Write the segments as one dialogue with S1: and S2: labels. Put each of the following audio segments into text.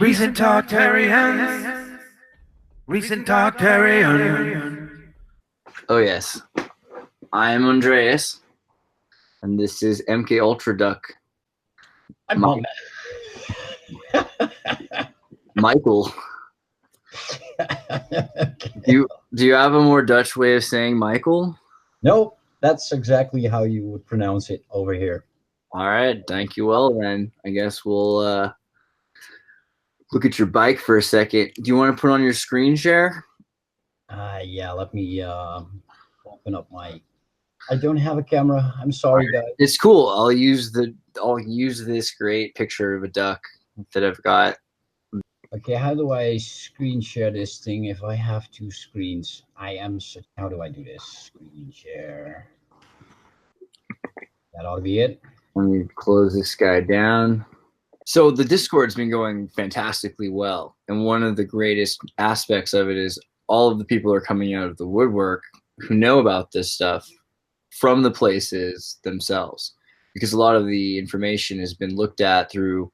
S1: Recent Tartarians. Recent Tartarian.
S2: Oh yes, I am Andreas, and this is MK UltraDuck.
S3: I'm on
S2: Michael,
S3: that.
S2: do you have a more Dutch way of saying Michael?
S3: No, that's exactly how you would pronounce it over here.
S2: All right, thank you. Well, then I guess we'll look at your bike for a second. Do you want to put on your screen share?
S3: Yeah, let me open up my. I don't have a camera. I'm sorry, guys.
S2: It's cool. I'll use this great picture of a duck that I've got.
S3: Okay, how do I screen share this thing if I have two screens? How do I do this? Screen share. That ought to be it.
S2: Let me close this guy down. So the Discord's been going fantastically well, and one of the greatest aspects of it is all of the people are coming out of the woodwork who know about this stuff from the places themselves, because a lot of the information has been looked at through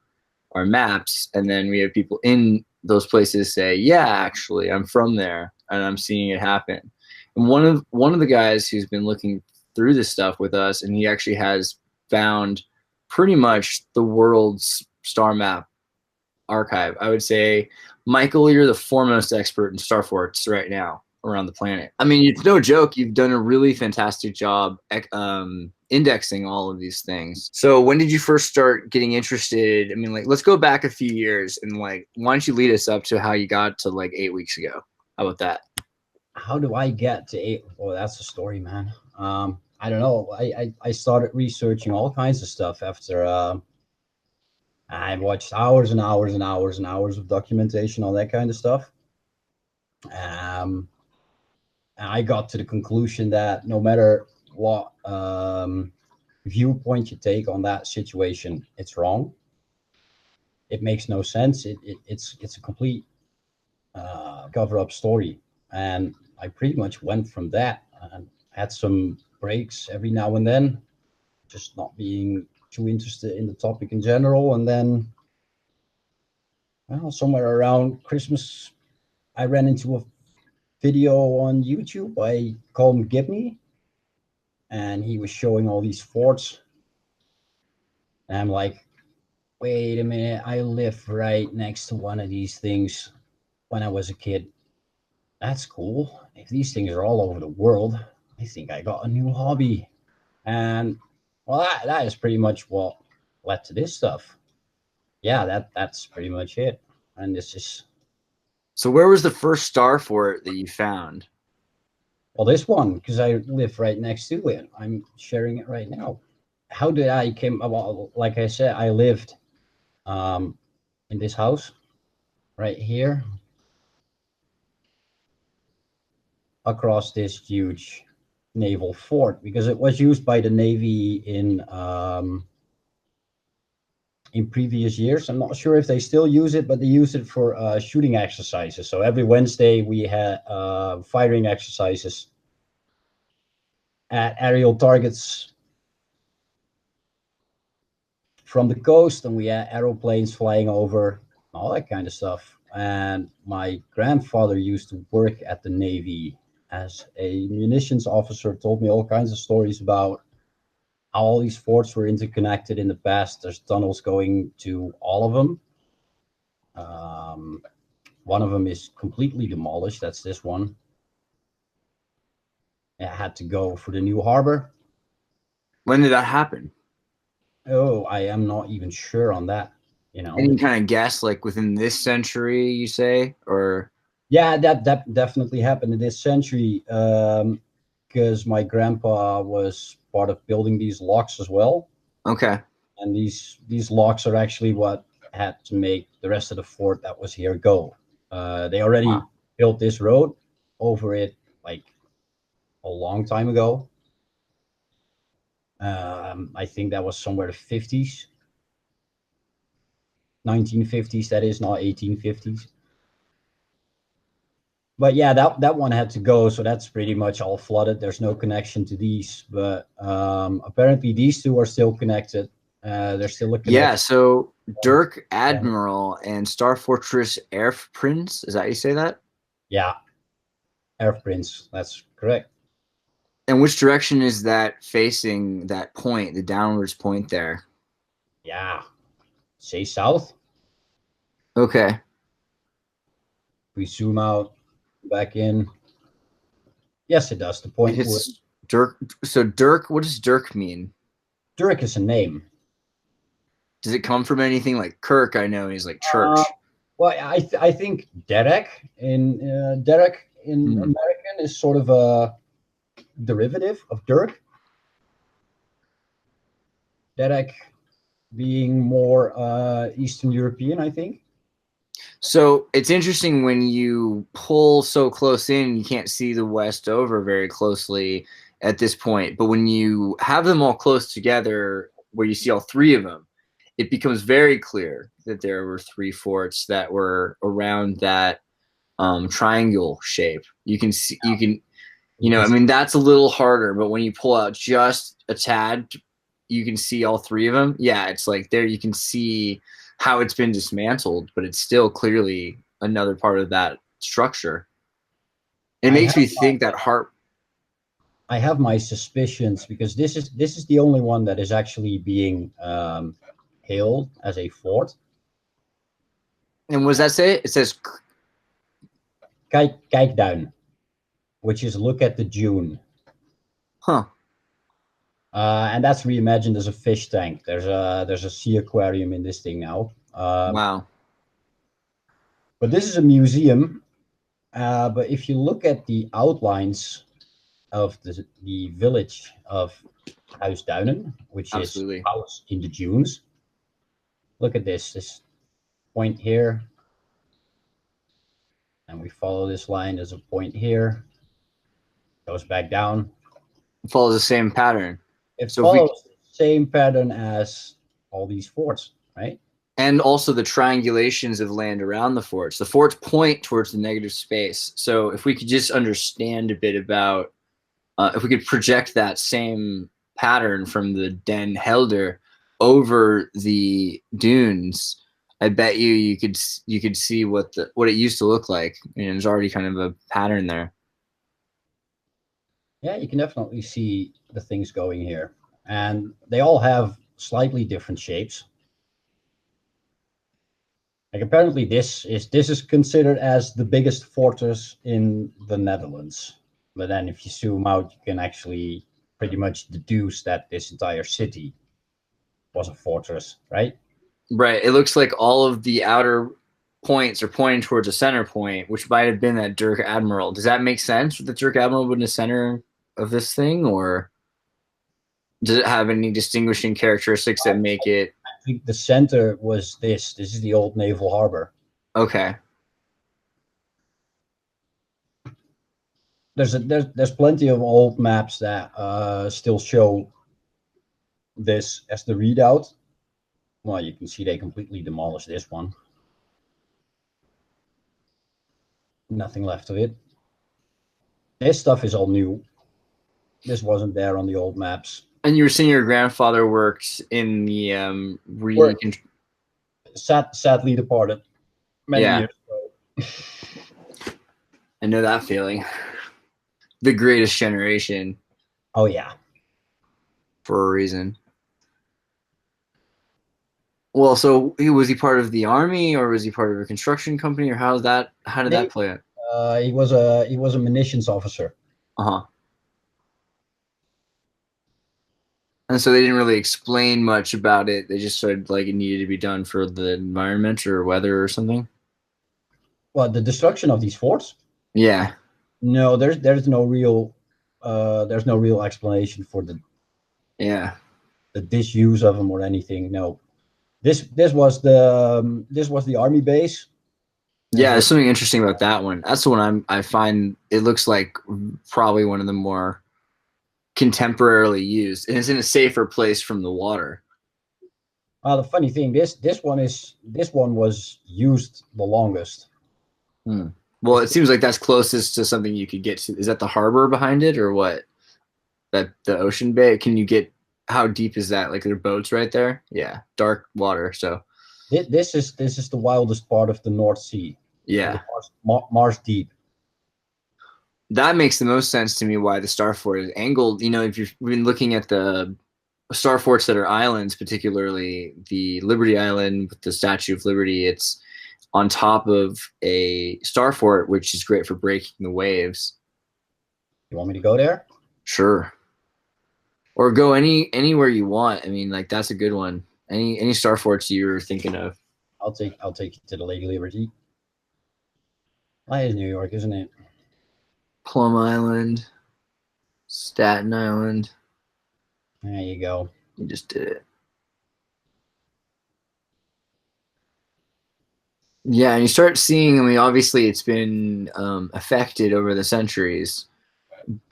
S2: our maps, and then we have people in those places say, yeah, actually I'm from there and I'm seeing it happen. And one of the guys who's been looking through this stuff with us, and he actually has found pretty much the world's star map archive. I would say, Michael, you're the foremost expert in Starforts right now around the planet. I mean, it's no joke. You've done a really fantastic job indexing all of these things. So when did you first start getting interested? I mean, like, let's go back a few years and, like, why don't you lead us up to how you got to, like, 8 weeks ago? How about that?
S3: How do I get to 8? Oh, that's a story, man. I don't know. I started researching all kinds of stuff after I watched hours and hours and hours and hours of documentation on that kind of stuff. And I got to the conclusion that no matter what viewpoint you take on that situation, it's wrong. It makes no sense. It's a complete cover-up story, and I pretty much went from that and had some breaks every now and then, just not being too interested in the topic in general. And then, well, somewhere around Christmas, I ran into a video on YouTube by Colm Gibney, and he was showing all these forts. And I'm like, wait a minute, I lived right next to one of these things when I was a kid. That's cool. If these things are all over the world, I think I got a new hobby. And well, that is pretty much what led to this stuff. Yeah, that's pretty much it. And this is.
S2: So where was the first Starfort that you found?
S3: Well, this one, because I live right next to it. I'm sharing it right now. How did I came about? Like I said, I lived in this house right here, across this huge naval fort, because it was used by the Navy in previous years. I'm not sure if they still use it, but they use it for shooting exercises. So every Wednesday we had firing exercises at aerial targets from the coast, and we had aeroplanes flying over, all that kind of stuff. And my grandfather used to work at the Navy as a munitions officer, told me all kinds of stories about how all these forts were interconnected in the past. There's tunnels going to all of them. One of them is completely demolished. That's this one. It had to go for the new harbor.
S2: When did that happen?
S3: Oh, I am not even sure on that.
S2: Any kind of guess, like within this century, you say, or?
S3: Yeah, that definitely happened in this century, because my grandpa was part of building these locks as well.
S2: Okay.
S3: And these locks are actually what had to make the rest of the fort that was here go. They already built this road over it like a long time ago. I think that was somewhere the 50s, 1950s. That is, not 1850s. But yeah, that one had to go, so that's pretty much all flooded. There's no connection to these, but apparently these two are still connected. They're still looking
S2: Yeah,
S3: at
S2: so Dirk Admiral and Star Fortress Air Prince, is that how you say that?
S3: yeah, Air Prince. That's correct.
S2: And which direction is that facing that point, the downwards point there?
S3: Yeah, say south.
S2: Okay.
S3: We zoom out, back in. Yes, it does. The point would.
S2: It's Dirk. So Dirk, what does Dirk mean?
S3: Dirk is a name.
S2: Does it come from anything like Kirk? I know he's like church.
S3: Well, I think Derek in American is sort of a derivative of Dirk. Derek being more Eastern European, I think.
S2: So it's interesting when you pull so close in, you can't see the West over very closely at this point. But when you have them all close together, where you see all three of them, it becomes very clear that there were three forts that were around that triangle shape. You can see, I mean, that's a little harder, but when you pull out just a tad, you can see all three of them. Yeah, it's like there you can see how it's been dismantled, but it's still clearly another part of that structure. It makes me think that
S3: I have my suspicions because this is the only one that is actually being hailed as a fort.
S2: And what does that say? It says
S3: Kijk down, which is look at the dune.
S2: Huh.
S3: And that's reimagined as a fish tank. There's a sea aquarium in this thing now.
S2: Wow.
S3: But this is a museum. But if you look at the outlines of the village of Huisduinen, which
S2: Absolutely.
S3: is house in the dunes, look at this point here. And we follow this line. There's a point here. Goes back down.
S2: It follows the same pattern.
S3: It follows the same pattern as all these forts, right?
S2: And also the triangulations of land around the forts. The forts point towards the negative space. So if we could just understand a bit about, if we could project that same pattern from the Den Helder over the dunes, I bet you could see what it used to look like. And there's already kind of a pattern there.
S3: Yeah, you can definitely see the things going here. And they all have slightly different shapes. Like apparently this is considered as the biggest fortress in the Netherlands. But then if you zoom out, you can actually pretty much deduce that this entire city was a fortress, right?
S2: Right. It looks like all of the outer points are pointing towards a center point, which might have been that Dirk Admiral. Does that make sense? The Dirk Admiral would in the center of this thing, or does it have any distinguishing characteristics that make it?
S3: I think the center was this. This is the old naval harbor.
S2: Okay.
S3: There's plenty of old maps that still show this as the readout. Well, you can see they completely demolished this one. Nothing left of it. This stuff is all new. This wasn't there on the old maps.
S2: And you were saying your grandfather works in the
S3: sadly departed many years ago.
S2: I know that feeling. The greatest generation.
S3: Oh yeah.
S2: For a reason. Well, so was he part of the army, or was he part of a construction company, or how did that play out?
S3: He was a munitions officer.
S2: Uh-huh. And so they didn't really explain much about it. They just said like it needed to be done for the environment or weather or something.
S3: Well, the destruction of these forts?
S2: Yeah.
S3: No, there's no real explanation for the disuse of them or anything. No. This was the army base.
S2: Yeah, there's something interesting about that one. That's the one I find it looks like probably one of the more contemporarily used, and it's in a safer place from the water.
S3: The funny thing, this one was used the longest.
S2: Well, it seems like that's closest to something you could get to. Is that the harbor behind it, or what? That the ocean bay? Can you get How deep is that? Like their boats right there? Yeah, dark water. So
S3: This is the wildest part of the North Sea. So
S2: yeah,
S3: the Mars Deep.
S2: that makes the most sense to me. Why the Starfort is angled? You know, if you've been looking at the Starforts that are islands, particularly the Liberty Island with the Statue of Liberty, it's on top of a Starfort, which is great for breaking the waves.
S3: You want me to go there?
S2: Sure. Or go anywhere you want. I mean, like that's a good one. Any Starforts you're thinking of?
S3: I'll take you to the Lady Liberty. That is New York, isn't it?
S2: Plum Island, Staten Island.
S3: There you go.
S2: You just did it. Yeah, and you start seeing. I mean, obviously, it's been affected over the centuries,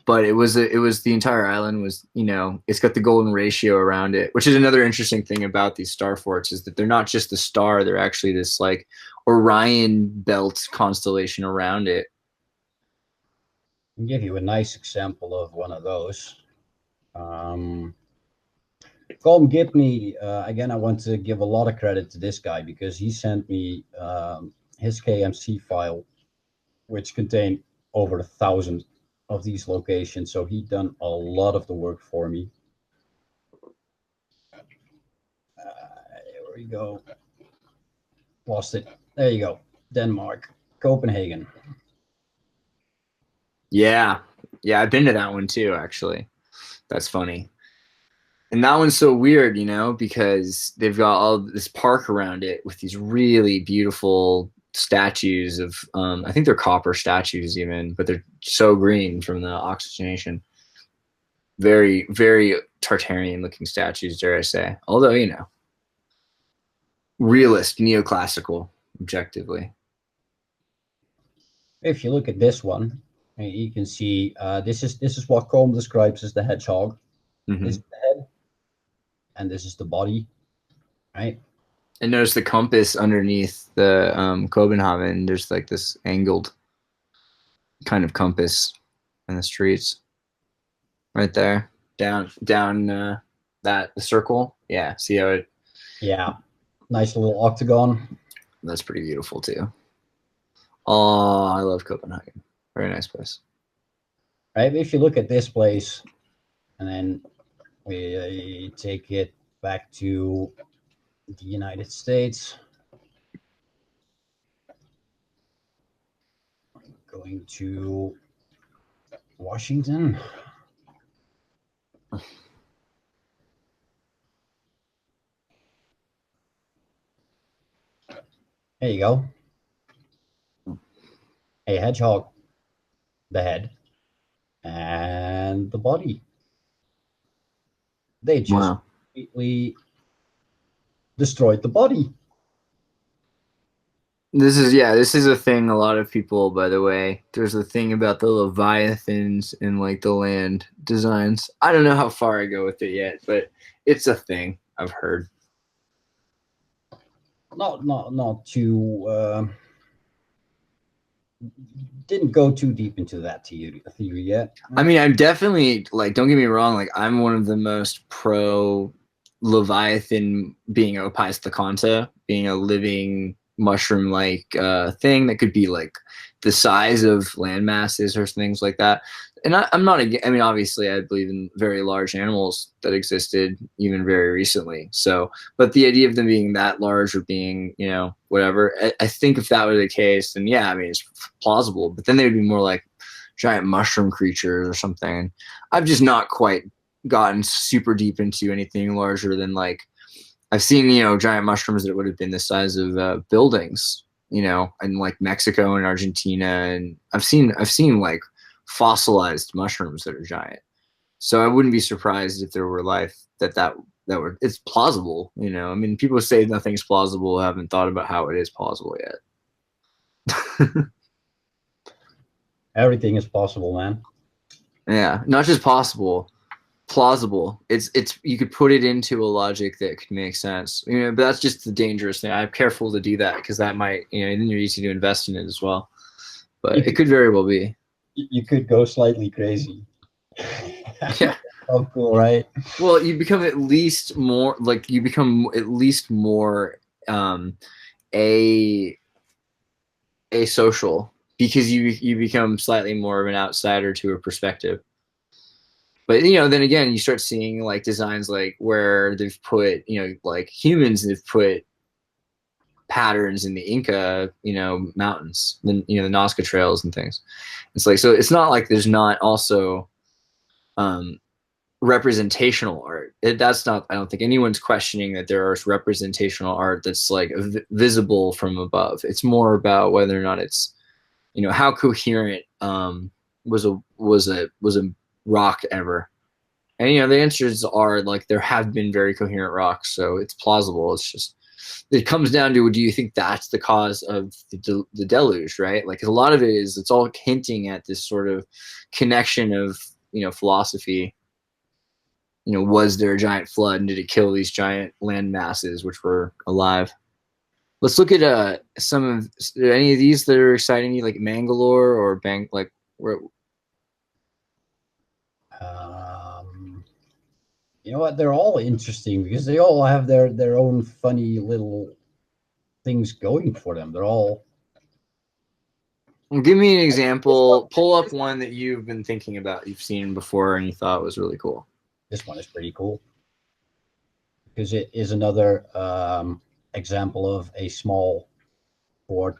S2: but it was the entire island was, you know, it's got the golden ratio around it, which is another interesting thing about these star forts is that they're not just the star; they're actually this like Orion belt constellation around it.
S3: I'll give you a nice example of one of those. Colm Gibney, again, I want to give a lot of credit to this guy because he sent me his KMC file, which contained over 1,000 of these locations. So he done a lot of the work for me. Here we go. Lost it. There you go. Denmark, Copenhagen.
S2: Yeah, yeah, I've been to that one too. Actually, that's funny. And that one's so weird, you know, because they've got all this park around it with these really beautiful statues of, I think they're copper statues even, but they're so green from the oxygenation. Very, very Tartarian looking statues, dare I say. Although, you know, realist, neoclassical, objectively.
S3: If you look at this one, you can see this is what Colm describes as the hedgehog.
S2: Mm-hmm.
S3: This is the head, and this is the body, right?
S2: And notice the compass underneath the Copenhagen. There's like this angled kind of compass in the streets, right there, down that the circle. Yeah, see how it?
S3: Yeah, nice little octagon.
S2: That's pretty beautiful too. Oh, I love Copenhagen. Very nice place.
S3: Right, if you look at this place, and then we take it back to the United States. Going to Washington. There you go. A hedgehog, the head, and the body. They just completely destroyed the body.
S2: This is a thing a lot of people, by the way. There's a thing about the Leviathans in like the land designs. I don't know how far I go with it yet, but it's a thing I've heard.
S3: Not too didn't go too deep into that theory yet.
S2: I mean, I'm definitely like, don't get me wrong, like I'm one of the most pro Leviathan being Opis thecanta, being a living mushroom like thing that could be like the size of land masses or things like that. And I'm not, I mean, obviously I believe in very large animals that existed even very recently. So, but the idea of them being that large or being, you know, whatever, I think if that were the case, then yeah, I mean, it's plausible, but then they would be more like giant mushroom creatures or something. I've just not quite gotten super deep into anything larger than like, I've seen, you know, giant mushrooms that would have been the size of buildings, you know, in like Mexico and Argentina. And I've seen like fossilized mushrooms that are giant. So I wouldn't be surprised if there were life that were, it's plausible, you know. I mean, people say nothing's plausible, haven't thought about how it is plausible yet.
S3: Everything is possible, man.
S2: Yeah, not just possible, plausible. It's you could put it into a logic that could make sense, you know. But that's just the dangerous thing. I'm careful to do that because that might, you know, then you're easy to invest in it as well. But it could very well be.
S3: You could go slightly crazy.
S2: Yeah,
S3: Oh, cool, right?
S2: Well, you become at least more like you become at least more a asocial because you become slightly more of an outsider to a perspective. But then again, you start seeing like designs like where they've put like humans, they've put patterns in the Inca mountains, the the Nazca trails and things. It's like, so it's not like there's not also representational art. That's not, I don't think anyone's questioning that there is representational art that's like visible from above. It's more about whether or not it's how coherent was a rock ever. And the answers are like there have been very coherent rocks, so it's plausible. It's just it comes down to, do you think that's the cause of the deluge, right? Like a lot of it is, it's all hinting at this sort of connection of philosophy. Was there a giant flood and did it kill these giant land masses which were alive? Let's look at some of any of these that are exciting you, like Mangalore or like where.
S3: You know what? They're all interesting because they all have their own funny little things going for them. They're all.
S2: Give me an example. Pull up one that you've been thinking about, you've seen before, and you thought was really cool.
S3: This one is pretty cool because it is another example of a small fort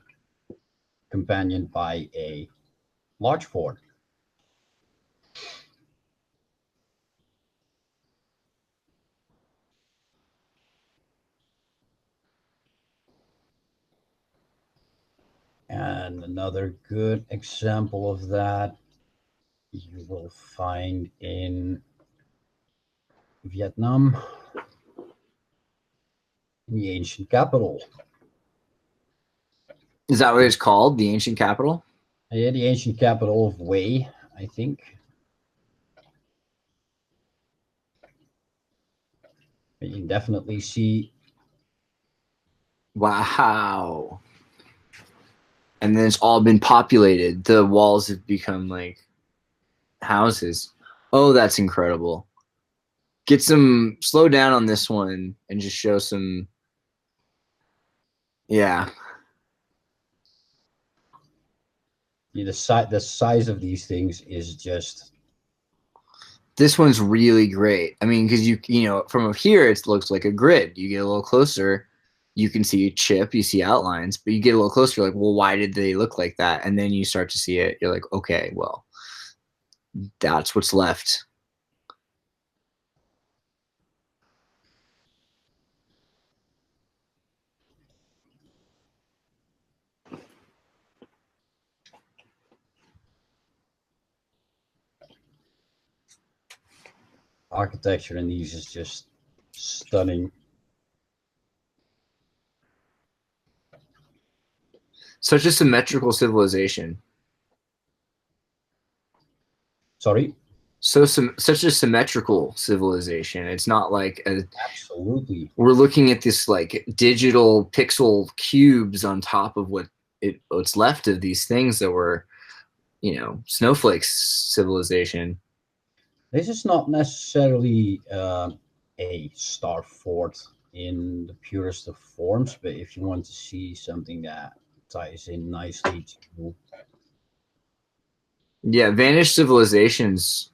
S3: companioned by a large fort. And another good example of that you will find in Vietnam, in the ancient capital.
S2: Is that what it's called? The ancient capital?
S3: Yeah, the ancient capital of Wei, I think. You can definitely see.
S2: Wow. And then it's all been populated. The walls have become like houses. Oh, that's incredible. Slow down on this one and just show some. Yeah.
S3: The size of these things is just.
S2: This one's really great. I mean, because from up here it looks like a grid. You get a little closer, you can see a chip, you see outlines, but you get a little closer, you're like, well, why did they look like that? And then you start to see it. You're like, okay, well, that's what's left.
S3: Architecture in these is just stunning.
S2: Such a symmetrical civilization.
S3: Sorry?
S2: Such a symmetrical civilization. It's not like
S3: absolutely.
S2: We're looking at this like digital pixel cubes on top of what's left of these things that were, snowflakes civilization.
S3: This is not necessarily a Starfort in the purest of forms, but if you want to see something that ties in nicely to.
S2: Yeah, vanished civilizations,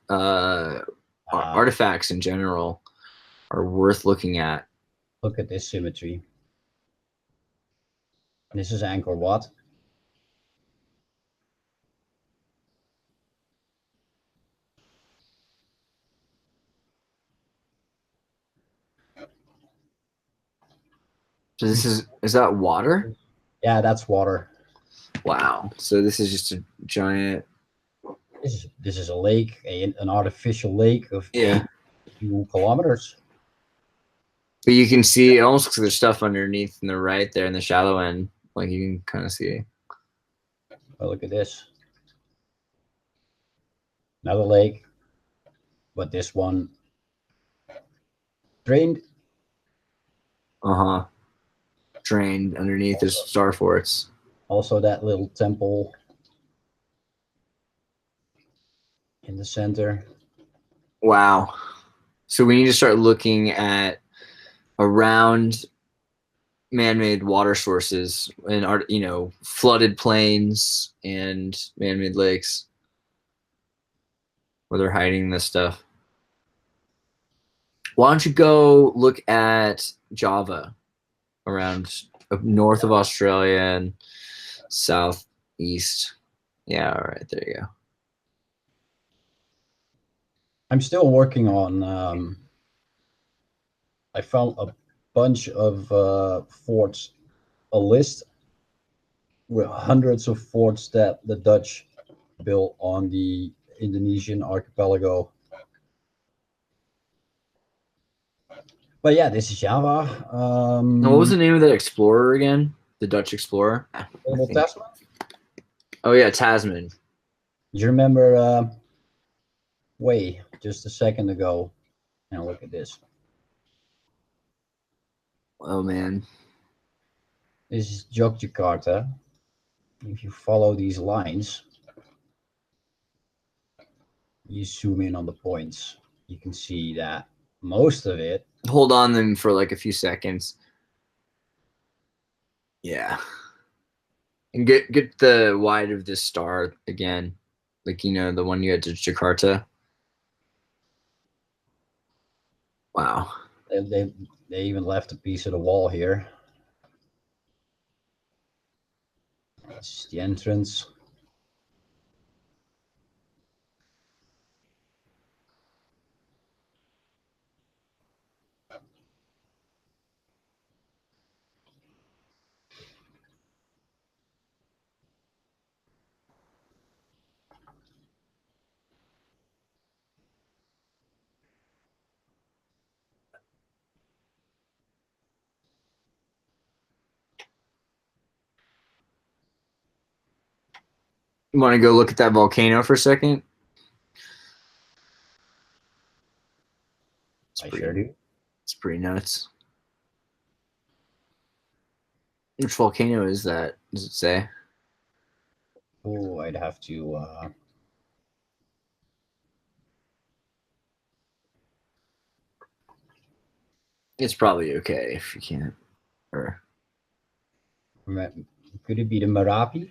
S2: artifacts in general are worth looking at.
S3: Look at this symmetry. This is Angkor Wat.
S2: So is that water?
S3: Yeah, that's water.
S2: Wow. So this is just a giant.
S3: This is a lake, an artificial lake of a few kilometers.
S2: But you can see it almost looks like there's stuff underneath in the right there in the shallow end. Like you can kind of see.
S3: Oh, look at this. Another lake, but this one drained.
S2: Drained underneath is Starforts.
S3: Also that little temple in the center.
S2: Wow. So we need to start looking at around man-made water sources and flooded plains and man-made lakes where they're hiding this stuff. Why don't you go look at Java around north of Australia and southeast? Yeah, all right, there you go.
S3: I'm still working on. I found a bunch of forts, a list with hundreds of forts that the Dutch built on the Indonesian archipelago. But yeah, this is Java.
S2: What was the name of that explorer again? The Dutch explorer?
S3: Tasman?
S2: Oh yeah, Tasman.
S3: Do you remember? Wait, just a second ago. Now look at this.
S2: Oh man.
S3: This is Yogyakarta. If you follow these lines, you zoom in on the points, you can see that most of it.
S2: Hold on them for like a few seconds. Yeah. And get the wide of this star again. Like, the one you had to Jakarta. Wow.
S3: They even left a piece of the wall here. This is the entrance.
S2: You want to go look at that volcano for a second?
S3: I sure do.
S2: It's pretty nuts. Which volcano is that? Does it say?
S3: Oh, I'd have to.
S2: It's probably okay if you can't. Or
S3: Could it be the Merapi?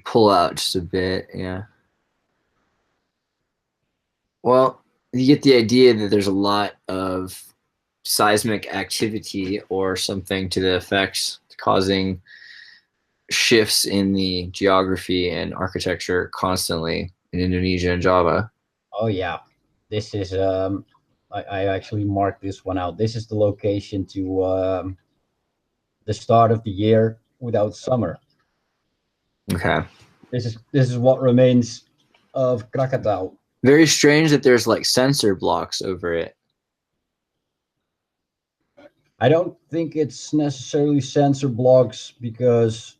S2: pull out just a bit, yeah. Well, you get the idea that there's a lot of seismic activity or something to the effects causing shifts in the geography and architecture constantly in Indonesia and Java.
S3: Oh yeah, this is. I actually marked this one out. This is the location to the start of the year without summer.
S2: Okay.
S3: This is what remains of Krakatau.
S2: Very strange that there's like sensor blocks over it.
S3: I don't think it's necessarily sensor blocks because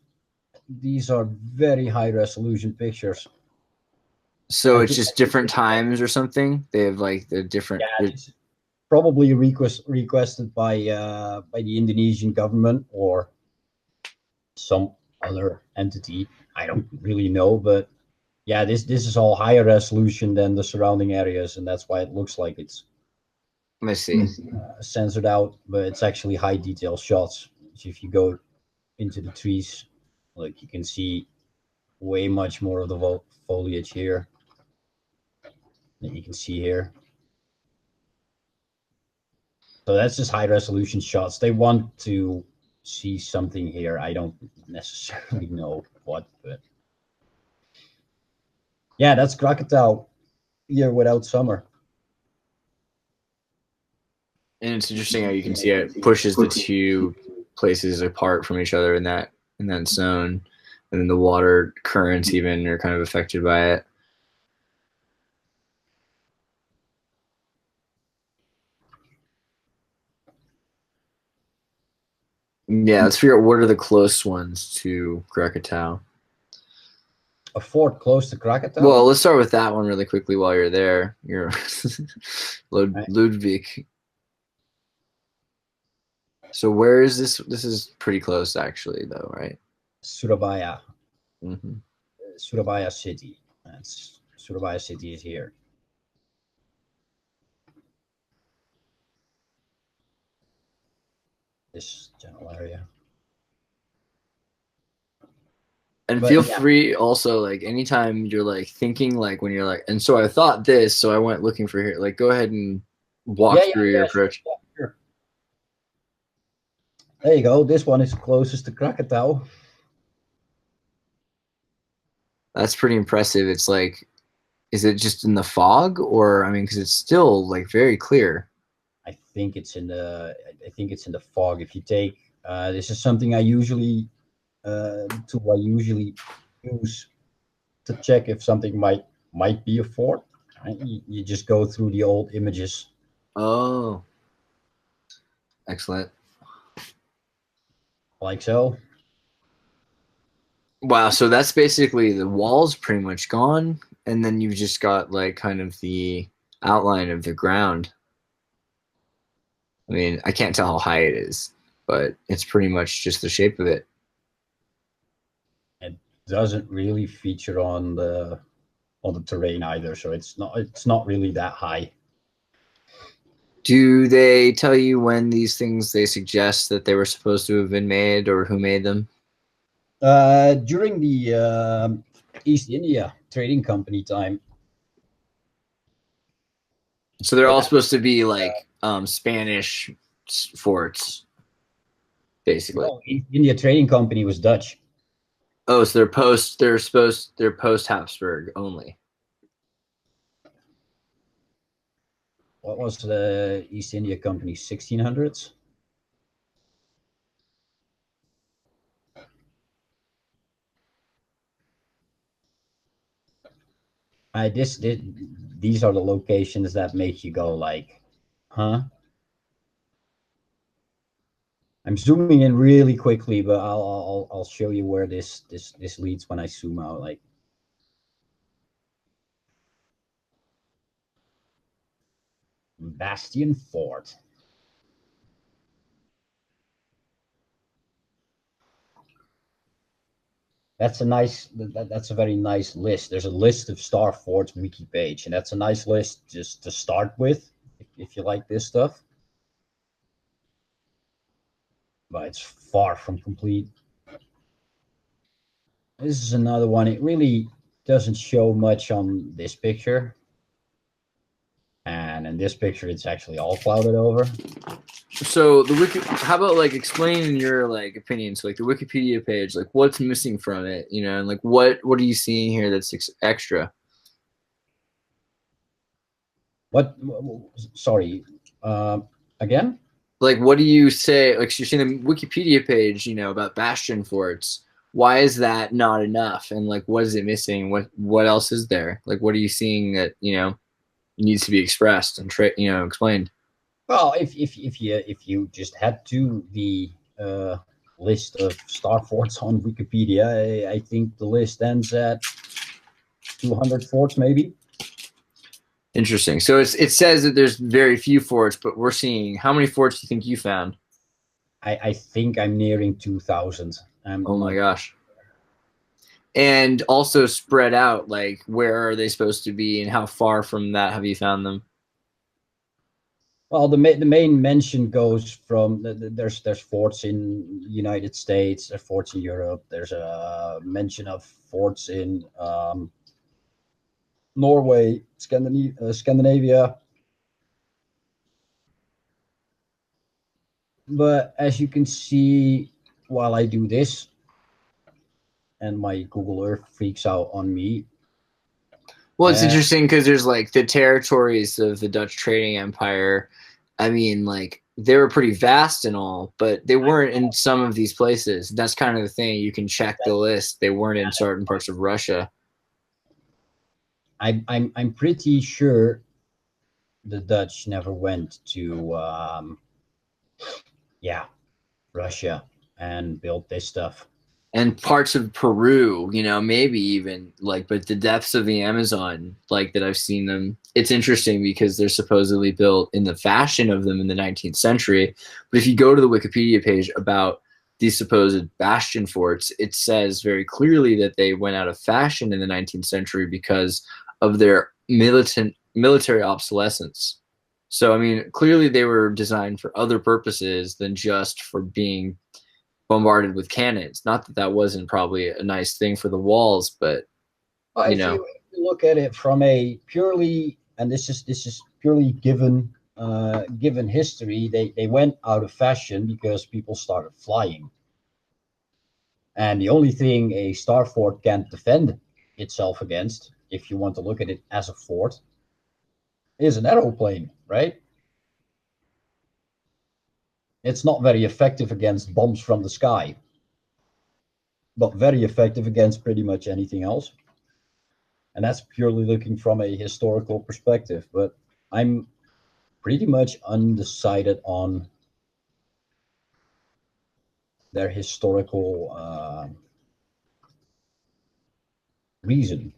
S3: these are very high resolution pictures.
S2: So it's just different times or something. They have like the different.
S3: Yeah, it's probably requested by the Indonesian government or some other entity. I don't really know, but yeah, this is all higher resolution than the surrounding areas, and that's why it looks like it's
S2: Let me see.
S3: censored out, but it's actually high detail shots. So if you go into the trees, like you can see way much more of the foliage here that you can see here. So that's just high resolution shots. They want to see something here. I don't necessarily know what, but yeah, that's Krakatau year without summer.
S2: And it's interesting how you can see it pushes the two places apart from each other in that zone, and then the water currents even are kind of affected by it. Yeah, let's figure out what are the close ones to Krakatau.
S3: A fort close to Krakatau?
S2: Well, let's start with that one really quickly while you're there. You're Ludwig. So where is this? This is pretty close, actually, though, right?
S3: Surabaya.
S2: Mm-hmm.
S3: Surabaya city. That's Surabaya city is here. This general area.
S2: And
S3: But,
S2: feel
S3: yeah.
S2: free also, like, anytime you're like thinking, like when you're like, and so I thought this, so I went looking for here, like go ahead and walk through your approach.
S3: Sure. There you go. This one is closest to Krakatau.
S2: That's pretty impressive. It's like, is it just in the fog, or I mean, because it's still like very clear.
S3: I think it's in the fog. If you take this is something I usually tool I usually use to check if something might be a fort. Right? You just go through the old images.
S2: Oh, excellent.
S3: Like so.
S2: Wow, so that's basically the walls pretty much gone, and then you've just got like kind of the outline of the ground. I mean, I can't tell how high it is, but it's pretty much just the shape of it.
S3: It doesn't really feature on the terrain either, so it's not really that high.
S2: Do they tell you when these things they suggest that they were supposed to have been made, or who made them?
S3: During the East India Trading Company time.
S2: So they're all supposed to be like Spanish forts, basically.
S3: Well, East India Trading Company was Dutch.
S2: Oh, so they're post Habsburg only.
S3: What was the East India Company? 1600s. These are the locations that make you go like, huh? I'm zooming in really quickly, but I'll show you where this leads when I zoom out. Like, Bastion Fort. That's a very nice list. There's a list of Starfort's wiki page, and that's a nice list just to start with if you like this stuff. But it's far from complete. This is another one. It really doesn't show much on this picture. And in this picture, it's actually all clouded over.
S2: So the wiki, how about like explain your like opinions, like the Wikipedia page, like what's missing from it, you know, and like what are you seeing here that's extra?
S3: What? Sorry. Again?
S2: Like, what do you say? Like, you're seeing the Wikipedia page, you know, about Bastion forts. Why is that not enough? And like, what is it missing? What else is there? Like, what are you seeing that you know needs to be expressed and explained?
S3: Well, if you just head to the list of star forts on Wikipedia, I think the list ends at 200 forts, maybe.
S2: Interesting. So it says that there's very few forts, but we're seeing how many forts do you think you found?
S3: I think I'm nearing 2,000.
S2: Oh my gosh. And also spread out, like where are they supposed to be and how far from that have you found them?
S3: Well, the main mention goes from there's forts in United States, there's forts in Europe, there's a mention of forts in Norway, Scandinavia. But as you can see, while I do this, and my Google Earth freaks out on me.
S2: Well, it's interesting because there's like the territories of the Dutch trading empire. I mean, like they were pretty vast and all, but they weren't in some of these places. That's kind of the thing. You can check the list. They weren't in certain parts of Russia.
S3: I'm pretty sure the Dutch never went to Russia and built this stuff.
S2: And parts of Peru, you know, maybe even like, but the depths of the Amazon, like that I've seen them. It's interesting because they're supposedly built in the fashion of them in the 19th century. But if you go to the Wikipedia page about these supposed bastion forts, it says very clearly that they went out of fashion in the 19th century because of their military obsolescence. So, I mean, clearly they were designed for other purposes than just for being bombarded with cannons. Not that that wasn't probably a nice thing for the walls, but
S3: Well,
S2: you
S3: if
S2: know,
S3: you look at it from a purely, and this is purely given given history, they went out of fashion because people started flying. And the only thing a star fort can defend itself against, if you want to look at it as a fort, is an aeroplane, right? It's not very effective against bombs from the sky, but very effective against pretty much anything else. And that's purely looking from a historical perspective. But I'm pretty much undecided on their historical reason.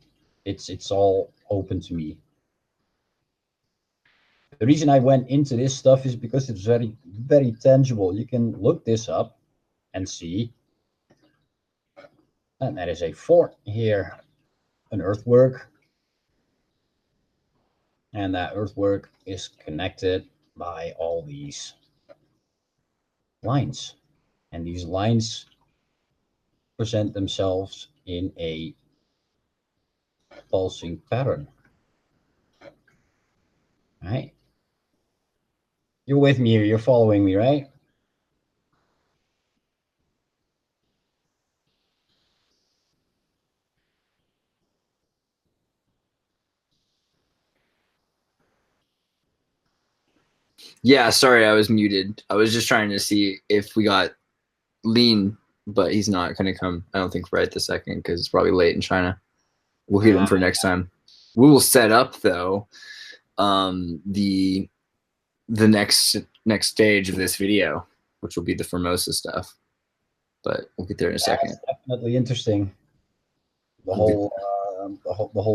S3: It's all open to me. The reason I went into this stuff is because it's very tangible. You can look this up and see, and that is a fort here, an earthwork, and that earthwork is connected by all these lines, and these lines present themselves in a pulsing pattern. Right? You're with me here. You're following me, right?
S2: yeah, sorry, I was muted. I was just trying to see if we got Lean, but he's not going to come, I don't think, right this second because it's probably late in China. We'll hit him for next time. We will set up, though, the next stage of this video, which will be the Formosa stuff. But we'll get there in a second.
S3: That's definitely interesting. The whole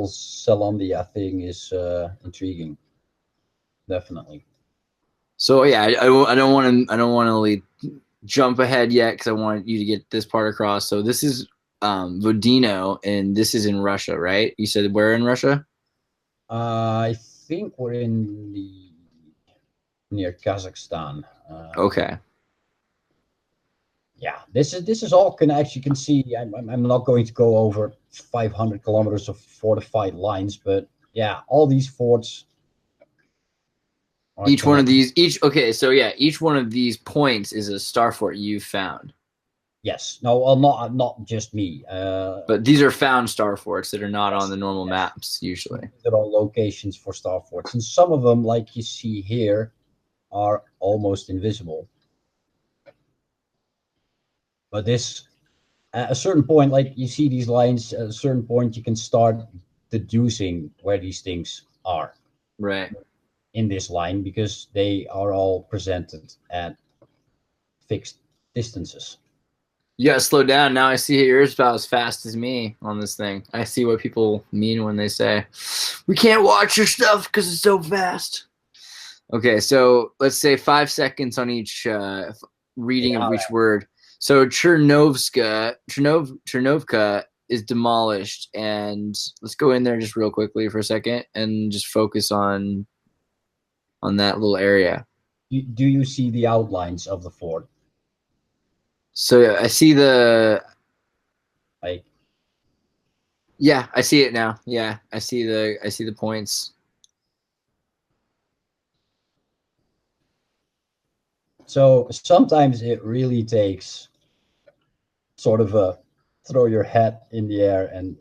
S3: Selandia thing is intriguing. Definitely.
S2: So yeah, I don't want to jump ahead yet because I want you to get this part across. So this is Vodino, and this is in Russia, right? You said where in Russia?
S3: I think we're in near Kazakhstan.
S2: Okay.
S3: Yeah, this is all as you can see. I'm not going to go over 500 kilometers of fortified lines, but yeah, all these forts.
S2: Each one of these, each one of these points is a star fort you've found.
S3: Yes. No, well, not just me.
S2: But these are found star forts that are not on the normal maps usually.
S3: They're all locations for star forts, and some of them, like you see here, are almost invisible. But this, at a certain point, like you see these lines, at a certain point, you can start deducing where these things are.
S2: Right.
S3: In this line, because they are all presented at fixed distances.
S2: You gotta slow down. Now I see you're about as fast as me on this thing. I see what people mean when they say, we can't watch your stuff because it's so fast. Okay, so let's say 5 seconds on each reading of each word. So Chernovka is demolished, and let's go in there just real quickly for a second and just focus on that little area.
S3: Do you see the outlines of the fort?
S2: So I see the
S3: like.
S2: Yeah, I see it now. Yeah, I see the points.
S3: So sometimes it really takes sort of a throw your hat in the air and.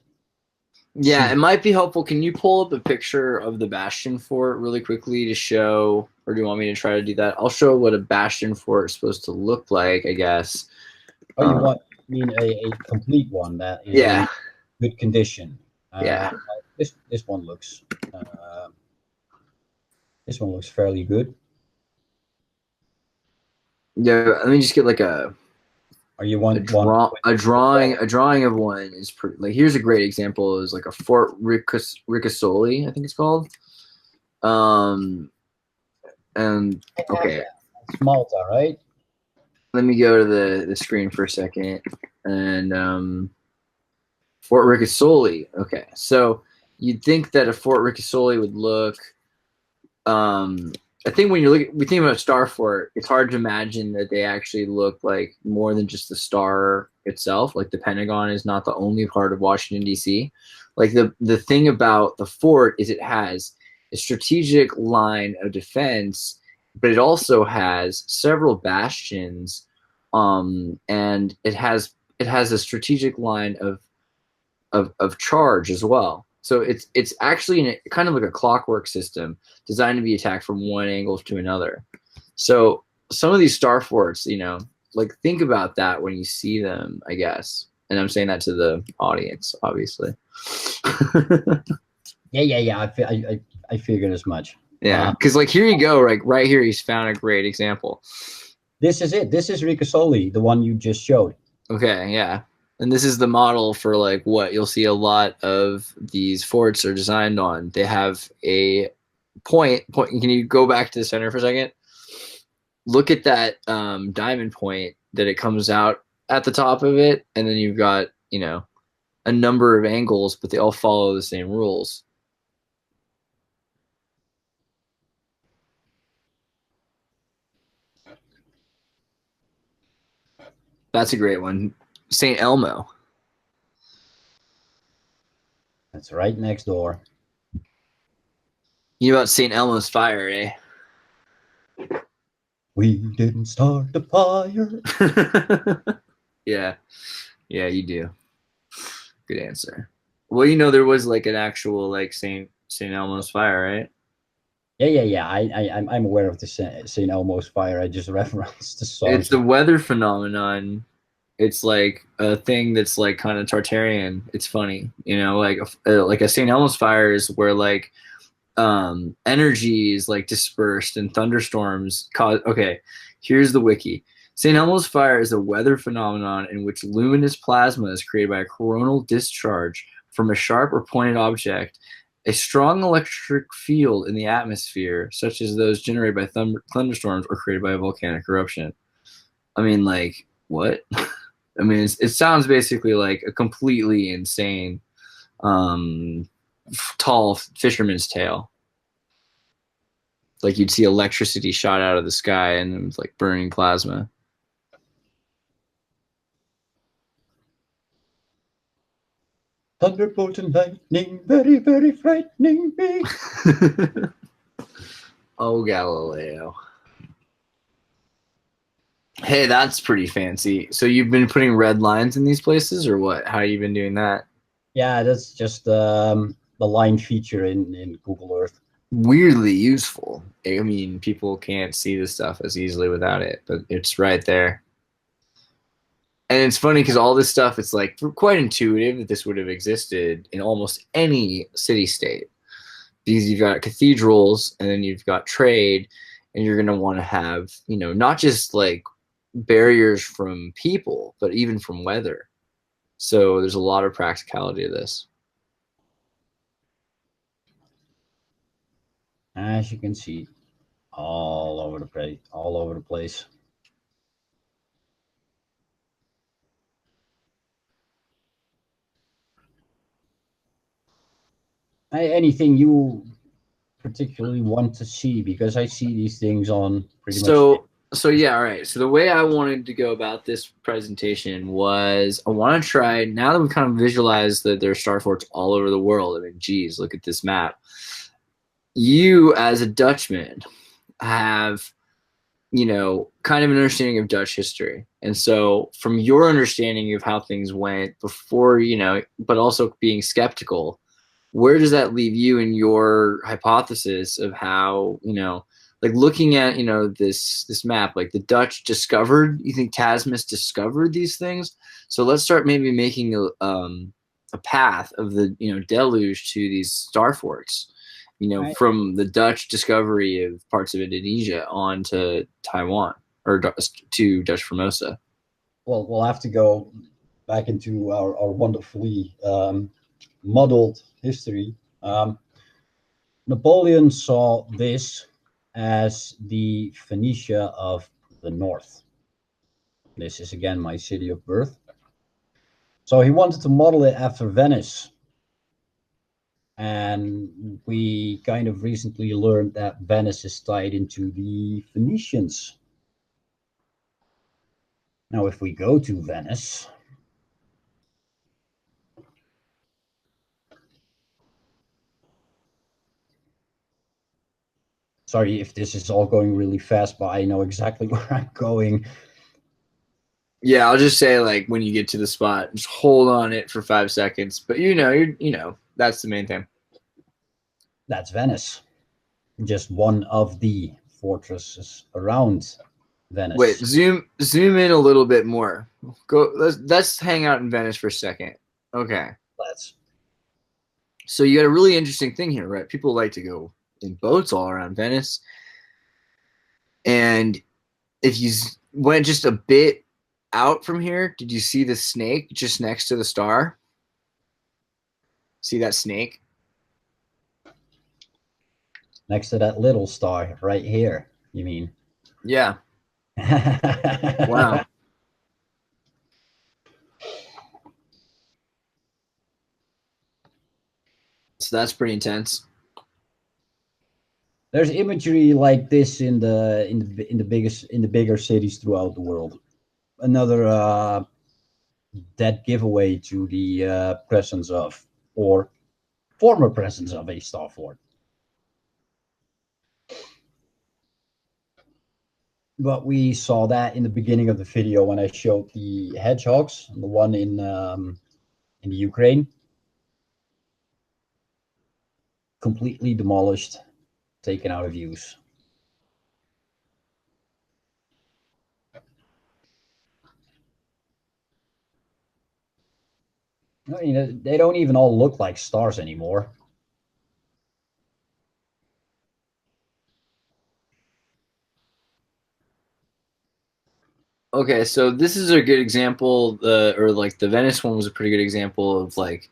S2: Yeah, it might be helpful. Can you pull up a picture of the Bastion fort really quickly to show, or do you want me to try to do that? I'll show what a Bastion fort is supposed to look like, I guess.
S3: Oh, you mean a complete one that is in good condition?
S2: Yeah.
S3: This one looks fairly good.
S2: Yeah, let me just get like a.
S3: Or you want
S2: a drawing of one is pretty. Like here's a great example is like a Fort Ricasoli, I think it's called. And okay.
S3: It's Malta, right?
S2: let me go to the screen for a second. And Fort Ricasoli. Okay, so you'd think that a Fort Ricasoli would look. I think when we think about Starfort, it's hard to imagine that they actually look like more than just the star itself. Like the Pentagon is not the only part of Washington D.C. Like the thing about the fort is it has a strategic line of defense, but it also has several bastions, and it has a strategic line of charge as well. So it's actually kind of like a clockwork system designed to be attacked from one angle to another. So some of these star forts, like think about that when you see them, I guess. And I'm saying that to the audience, obviously.
S3: Yeah. I figured as much.
S2: Yeah, because like here you go, like right here, he's found a great example.
S3: This is it. This is Ricasoli, the one you just showed.
S2: Okay, yeah. And this is the model for like what you'll see a lot of these forts are designed on. They have a point. Can you go back to the center for a second? Look at that diamond point that it comes out at the top of it, and then you've got a number of angles, but they all follow the same rules. That's a great one. St. Elmo.
S3: That's right next door.
S2: You know about St. Elmo's fire, eh?
S3: We didn't start the fire.
S2: Yeah, you do. Good answer. Well, there was like an actual like St. Elmo's fire, right?
S3: Yeah. I'm aware of the St. Elmo's fire. I just referenced the song.
S2: It's the weather phenomenon. It's like a thing that's like kind of Tartarian. It's funny, like a St. Elmo's fire is where like energy is like dispersed and thunderstorms cause. Okay, here's the wiki. St. Elmo's fire is a weather phenomenon in which luminous plasma is created by a coronal discharge from a sharp or pointed object. A strong electric field in the atmosphere, such as those generated by thunderstorms or created by a volcanic eruption. I mean, like, what? I mean, it sounds basically like a completely insane, tall fisherman's tale. Like you'd see electricity shot out of the sky and it was like burning plasma.
S3: Thunderbolt and lightning, very, very frightening me.
S2: Oh, Galileo. Hey, that's pretty fancy. So you've been putting red lines in these places or what? How have you been doing that?
S3: Yeah, that's just the line feature in Google Earth.
S2: Weirdly useful. I mean, people can't see this stuff as easily without it, but it's right there. And it's funny because all this stuff, it's like quite intuitive that this would have existed in almost any city-state. Because you've got cathedrals and then you've got trade, and you're going to want to have, not just like barriers from people, but even from weather. So there's a lot of practicality to this.
S3: As you can see, all over the place. Anything you particularly want to see? Because I see these things on pretty much.
S2: So yeah, all right. So the way I wanted to go about this presentation was I want to try, now that we've kind of visualized that there are star forts all over the world. I mean, geez, look at this map. You as a Dutchman have, kind of an understanding of Dutch history. And so from your understanding of how things went before, but also being skeptical, where does that leave you in your hypothesis of how, like looking at, this map, like the Dutch discovered, you think Tasmus discovered these things? So let's start maybe making a path of the, deluge to these star forts,
S3: Right.
S2: from the Dutch discovery of parts of Indonesia on to Taiwan or to Dutch Formosa.
S3: Well, we'll have to go back into our wonderfully muddled history. Napoleon saw this as the Phoenicia of the north. This is again my city of birth. So he wanted to model it after Venice. And we kind of recently learned that Venice is tied into the Phoenicians. Now, if we go to Venice, sorry if this is all going really fast, but I know exactly where I'm going.
S2: Yeah, I'll just say, like, when you get to the spot, just hold on it for 5 seconds. But you know, that's the main thing.
S3: That's Venice. Just one of the fortresses around Venice.
S2: Wait, zoom in a little bit more. Go. Let's hang out in Venice for a second. Okay.
S3: Let's.
S2: So you got a really interesting thing here, right? People like to go in boats all around Venice, and if you went just a bit out from here, did you see the snake just next to the star? See that snake?
S3: Next to that little star right here, you mean?
S2: Yeah. Wow. So that's pretty intense.
S3: There's imagery like this in the bigger cities throughout the world. Another dead giveaway to the presence of, or former presence of, a Starfort. But we saw that in the beginning of the video when I showed the hedgehogs, the one in the Ukraine, completely demolished, taken out of use. I mean, they don't even all look like stars anymore.
S2: Okay, so this is a good example, or like the Venice one was a pretty good example of, like,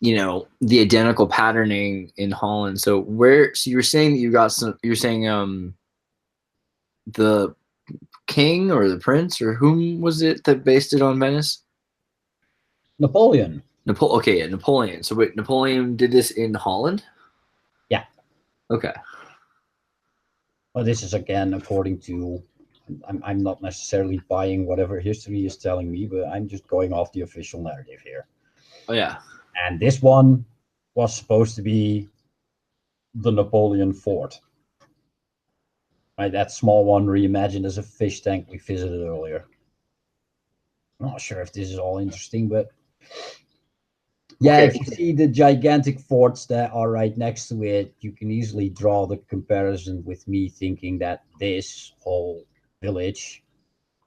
S2: you know, the identical patterning in Holland. So you were saying that you got some, you're saying the king or the prince or whom was it that based it on Venice?
S3: Napoleon.
S2: Okay, yeah, Napoleon. So wait, Napoleon did this in Holland?
S3: Yeah.
S2: Okay.
S3: Well, this is again according to, I'm not necessarily buying whatever history is telling me, but I'm just going off the official narrative here.
S2: Oh yeah.
S3: And this one was supposed to be the Napoleon fort. Right, that small one reimagined as a fish tank we visited earlier. I'm not sure if this is all interesting, but yeah,
S2: Okay.
S3: if you see the gigantic forts that are right next to it, you can easily draw the comparison with me thinking that this whole village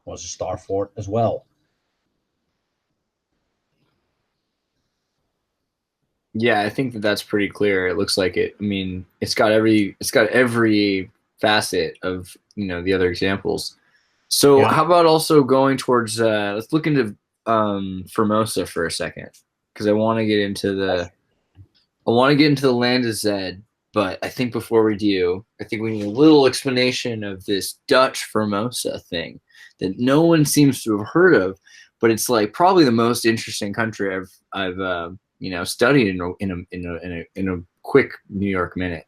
S3: was a star fort as well.
S2: Yeah, I think that that's pretty clear. It looks like it. I mean, it's got every facet of, you know, the other examples. So
S3: Yeah.
S2: how about also going towards let's look into Formosa for a second, because I want to get into the land of Zed, but I think before we do, I think we need a little explanation of this Dutch Formosa thing that no one seems to have heard of, but it's like probably the most interesting country I've you know, studied in a quick New York minute.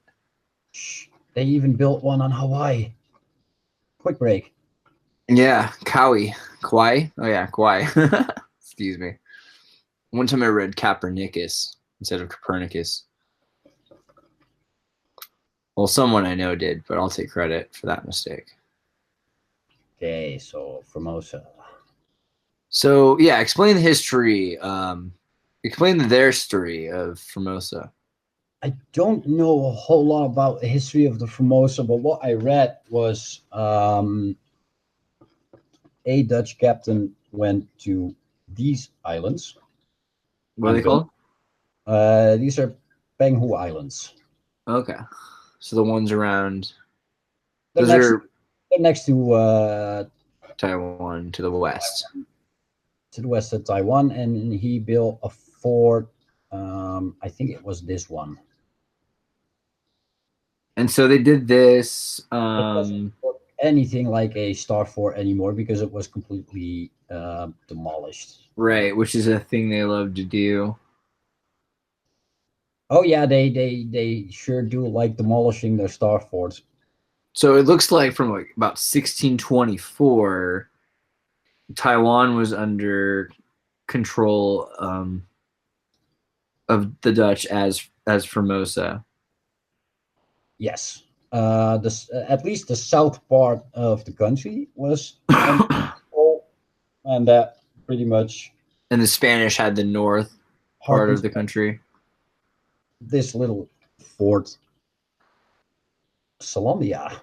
S3: They even built one on Hawaii. Quick break.
S2: Yeah, Kauai. Oh yeah, Kauai. Excuse me. One time I read Copernicus instead of Copernicus. Well, someone I know did, but I'll take credit for that mistake.
S3: Okay, so Formosa.
S2: So yeah, explain the history. Explain their story of Formosa.
S3: I don't know a whole lot about the history of the Formosa, but what I read was a Dutch captain went to these islands.
S2: What are they called?
S3: These are Penghu Islands.
S2: Okay, so the ones around.
S3: They're
S2: Those
S3: next to
S2: Taiwan to the west.
S3: To the west of Taiwan, and he built a fort. I think it was this one.
S2: And so they did this.
S3: anything like a Starfort anymore because it was completely demolished.
S2: Right, which is a thing they love to do.
S3: Oh yeah, they sure do like demolishing their Starforts.
S2: So it looks like from like about 1624, Taiwan was under control of the Dutch as Formosa.
S3: Yes. At least the south part of the country was under control, and that pretty much
S2: And the Spanish had the north part of the country.
S3: this little fort, Zealandia.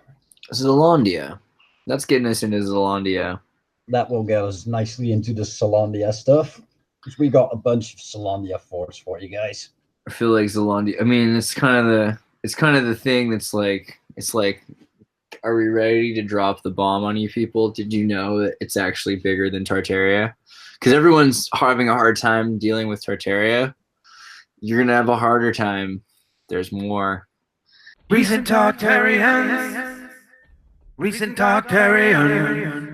S2: Zealandia. That's getting us into Zealandia.
S3: That will get us nicely into the Zealandia stuff. Because we got a bunch of Zealandia forts for you guys.
S2: I feel like Zealandia. I mean, it's kind of the thing that's like, it's like, are we ready to drop the bomb on you people? Did you know that it's actually bigger than Tartaria? Because everyone's having a hard time dealing with Tartaria. You're gonna have a harder time. There's more.
S1: Recent Tartarians. Recent Tartarian.